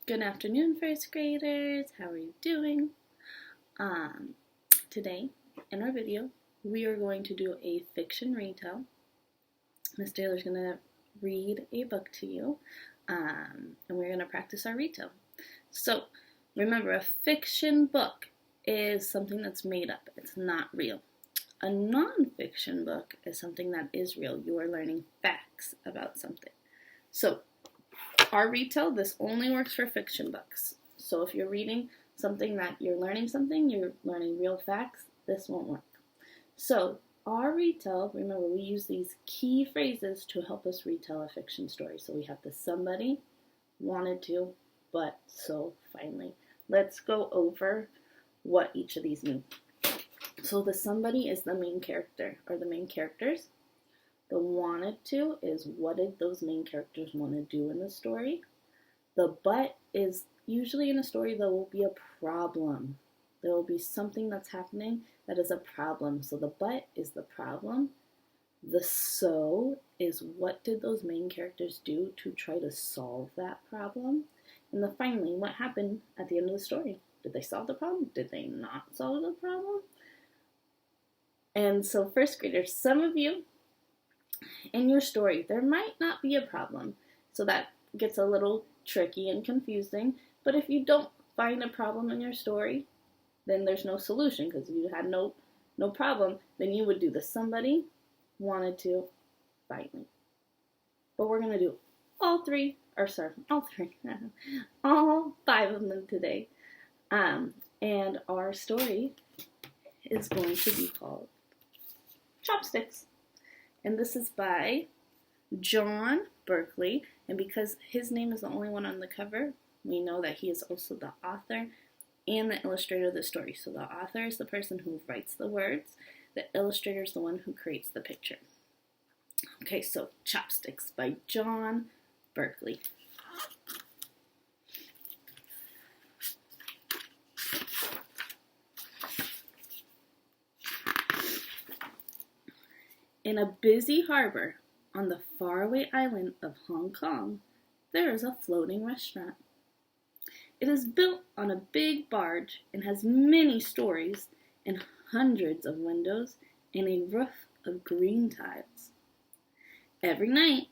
Good afternoon, first graders. How are you doing? Today, in our video, we are going to do a fiction retell. Miss Taylor's going to read a book to you, and we're going to practice our retell. So, remember, a fiction book is something that's made up. It's not real. A non-fiction book is something that is real. You are learning facts about something. So, our retell, this only works for fiction books. So if you're reading something that you're learning real facts, this won't work. So our retell, remember, we use these key phrases to help us retell a fiction story. So we have the somebody, wanted to, but, so, finally. Let's go over what each of these mean. So the somebody is the main character, or the main characters. The wanted to is what did those main characters want to do in the story. The but is usually in a story there will be a problem. There will be something that's happening that is a problem. So the but is the problem. The so is what did those main characters do to try to solve that problem. And the finally, what happened at the end of the story? Did they solve the problem? Did they not solve the problem? And so first graders, some of you, in your story, there might not be a problem, so that gets a little tricky and confusing, but if you don't find a problem in your story, then there's no solution, because if you had no problem, then you would do the somebody, wanted to, finally. But we're going to do all five of them today, and our story is going to be called Chopsticks. And this is by John Berkeley, and because his name is the only one on the cover, we know that he is also the author and the illustrator of the story. So the author is the person who writes the words, the illustrator is the one who creates the picture. Okay, so Chopsticks by John Berkeley. In a busy harbor on the faraway island of Hong Kong, there is a floating restaurant. It is built on a big barge and has many stories and hundreds of windows and a roof of green tiles. Every night,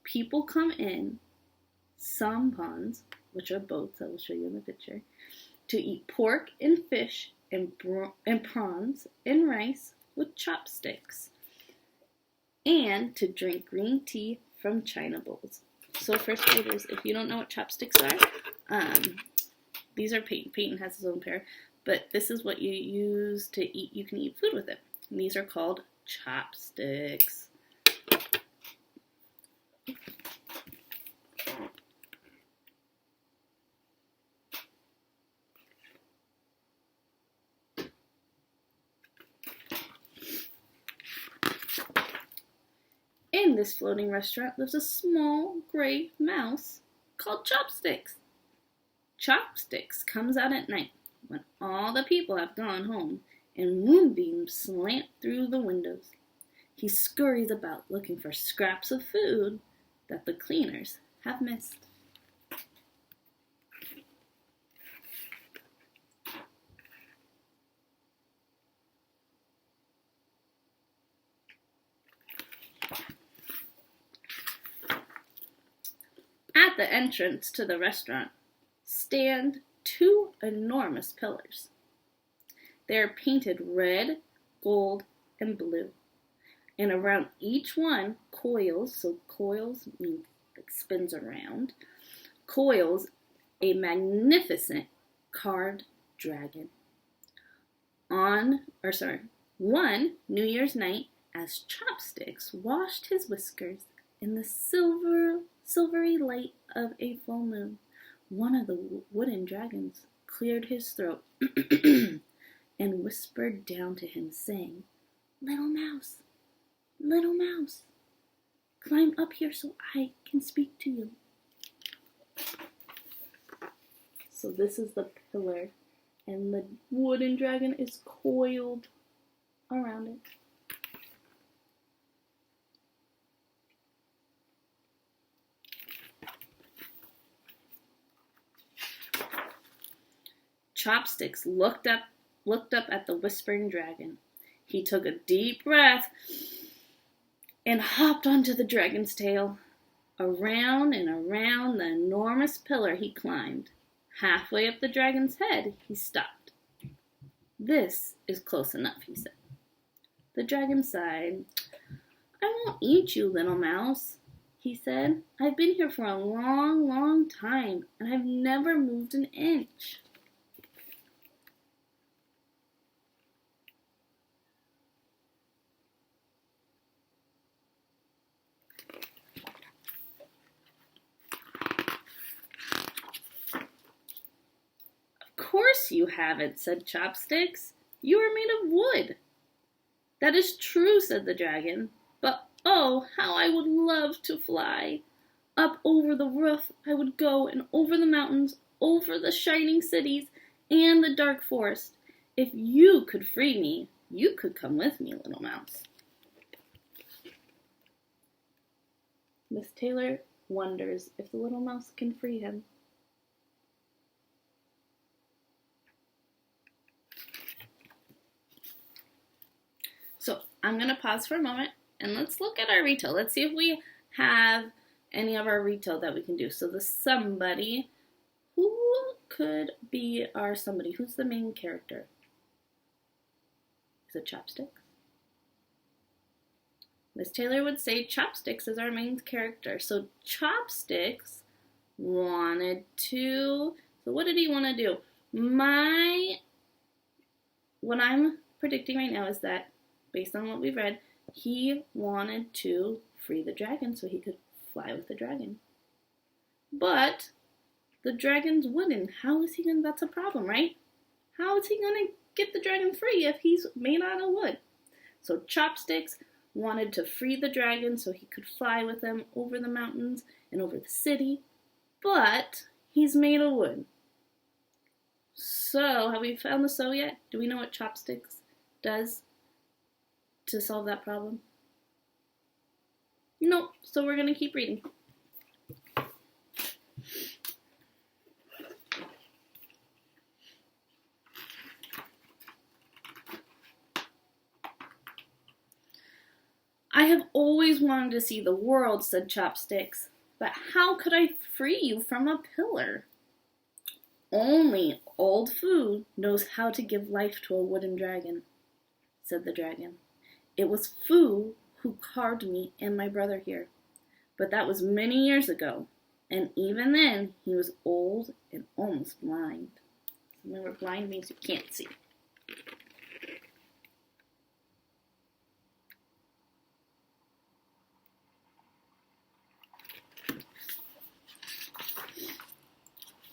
people come in sampans, which are boats, I will show you in the picture, to eat pork and fish and prawns and rice with chopsticks, and to drink green tea from china bowls. So first graders, if you don't know what chopsticks are, these are Peyton. Peyton has his own pair, but this is what you use to eat. You can eat food with it. And these are called chopsticks. In this floating restaurant lives a small gray mouse called Chopsticks. Chopsticks comes out at night when all the people have gone home and moonbeams slant through the windows. He scurries about looking for scraps of food that the cleaners have missed. At the entrance to the restaurant stand two enormous pillars. They are painted red, gold, and blue. And around each one coils, so coils mean like spins around, coils a magnificent carved dragon. One New Year's night, as Chopsticks washed his whiskers in the silvery light of a full moon, one of the wooden dragons cleared his throat and whispered down to him, saying, little mouse, climb up here so I can speak to you." So this is the pillar, and the wooden dragon is coiled around it. Chopsticks looked up at the whispering dragon. He took a deep breath and hopped onto the dragon's tail. Around and around the enormous pillar he climbed. Halfway up the dragon's head, he stopped. "This is close enough," he said. The dragon sighed. "I won't eat you, little mouse," he said. "I've been here for a long, long time, and I've never moved an inch." "Of course you haven't," said Chopsticks. "You are made of wood." "That is true," said the dragon. "But oh, how I would love to fly! Up over the roof I would go, and over the mountains, over the shining cities, and the dark forest. If you could free me, you could come with me, little mouse." Miss Taylor wonders if the little mouse can free him. So I'm going to pause for a moment and let's look at our retell. Let's see if we have any of our retell that we can do. So the somebody, who could be our somebody? Who's the main character? Is it Chopsticks? Miss Taylor would say Chopsticks is our main character. So Chopsticks wanted to, so what did he want to do? What I'm predicting right now is that, based on what we've read, he wanted to free the dragon so he could fly with the dragon. But the dragon's wooden. How is he going to, that's a problem, right? How is he going to get the dragon free if he's made out of wood? So Chopsticks wanted to free the dragon so he could fly with him over the mountains and over the city, but he's made of wood. So, have we found the so yet? Do we know what Chopsticks does to solve that problem? Nope, so we're going to keep reading. "I have always wanted to see the world," said Chopsticks, "but how could I free you from a pillar?" "Only old Fu knows how to give life to a wooden dragon," said the dragon. "It was Fu who carved me and my brother here, but that was many years ago, and even then he was old and almost blind." Remember, blind means you can't see.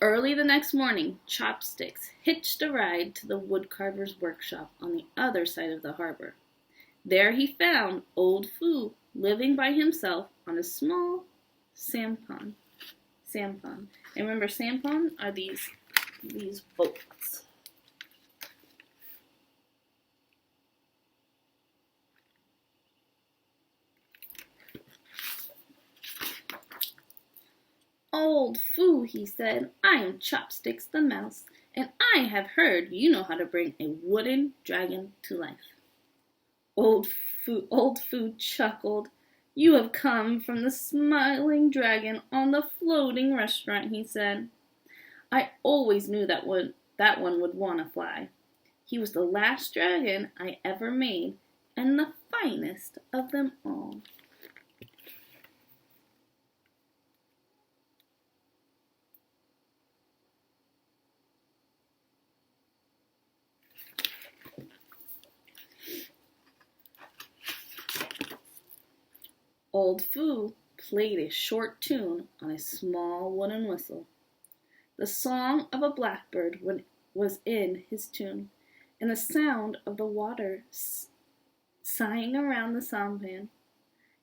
Early the next morning, Chopsticks hitched a ride to the woodcarver's workshop on the other side of the harbor. There he found old Fu living by himself on a small sampan. And remember, sampan are these boats. "Old Fu," he said, "I am Chopsticks the mouse, and I have heard you know how to bring a wooden dragon to life." Old Fu chuckled. "You have come from the smiling dragon on the floating restaurant," he said. "I always knew that one would want to fly. He was the last dragon I ever made, and the finest of them all." Old Fu played a short tune on a small wooden whistle. The song of a blackbird was in his tune, and the sound of the water sighing around the sampan.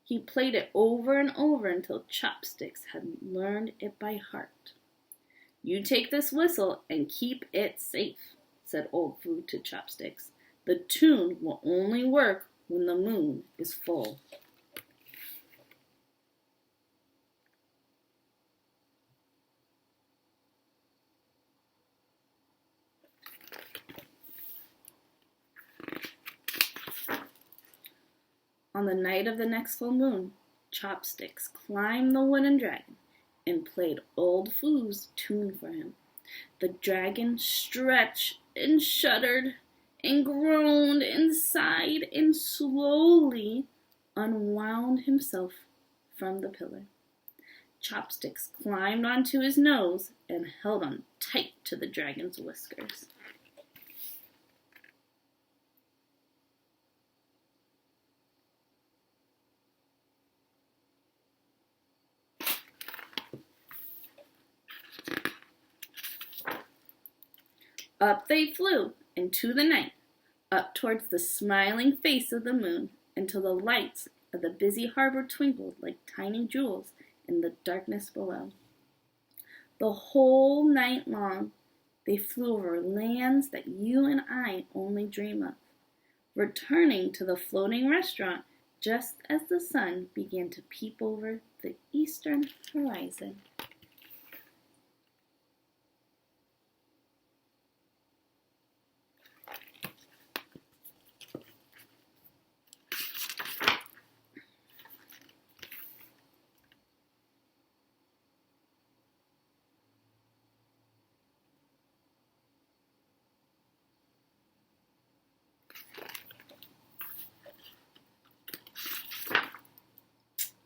He played it over and over until Chopsticks had learned it by heart. "You take this whistle and keep it safe," said Old Fu to Chopsticks. "The tune will only work when the moon is full." On the night of the next full moon, Chopsticks climbed the wooden dragon and played Old Foo's tune for him. The dragon stretched and shuddered and groaned and sighed and slowly unwound himself from the pillar. Chopsticks climbed onto his nose and held on tight to the dragon's whiskers. Up they flew into the night, up towards the smiling face of the moon, until the lights of the busy harbor twinkled like tiny jewels in the darkness below. The whole night long, they flew over lands that you and I only dream of, returning to the floating restaurant just as the sun began to peep over the eastern horizon.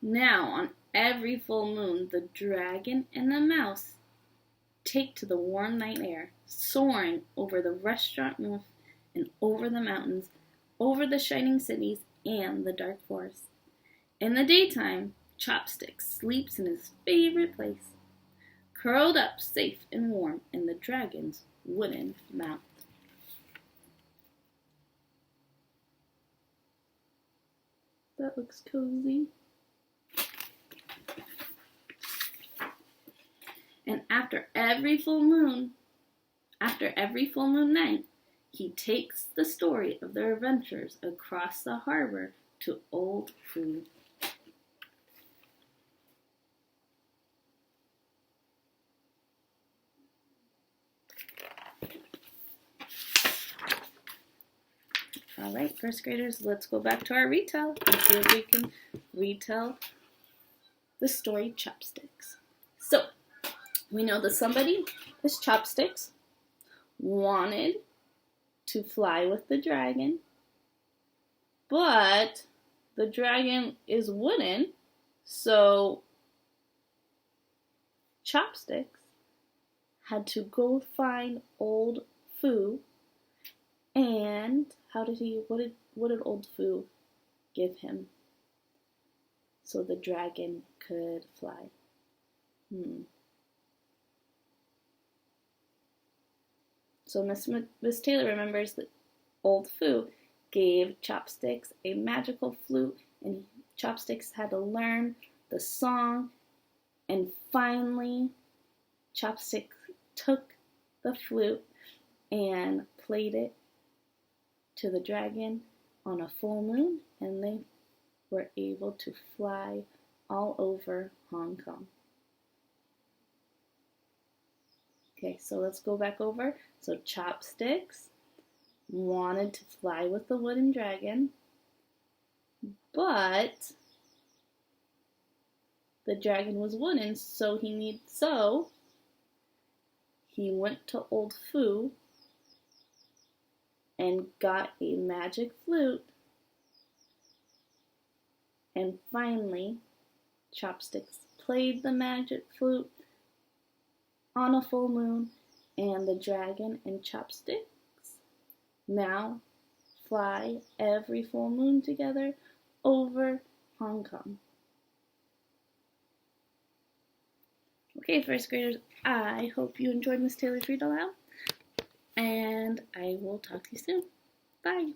Now, on every full moon, the dragon and the mouse take to the warm night air, soaring over the restaurant roof and over the mountains, over the shining cities and the dark forests. In the daytime, Chopsticks sleeps in his favorite place, curled up safe and warm in the dragon's wooden mouth. That looks cozy. And after every full moon night, he takes the story of their adventures across the harbor to Old Foo. All right, first graders, let's go back to our retell and see if we can retell the story Chopsticks. So, we know that somebody, this Chopsticks, wanted to fly with the dragon, but the dragon is wooden, so Chopsticks had to go find Old Foo, and what did Old Foo give him so the dragon could fly? So Miss Taylor remembers that Old Foo gave Chopsticks a magical flute, and Chopsticks had to learn the song, and finally Chopsticks took the flute and played it to the dragon on a full moon, and they were able to fly all over Hong Kong. Okay, so let's go back over. So Chopsticks wanted to fly with the wooden dragon, but the dragon was wooden, so he went to Old Foo and got a magic flute, and finally Chopsticks played the magic flute on a full moon, and the dragon and Chopsticks now fly every full moon together over Hong Kong. Okay, first graders, I hope you enjoyed Miss Taylor's read aloud, and I will talk to you soon. Bye.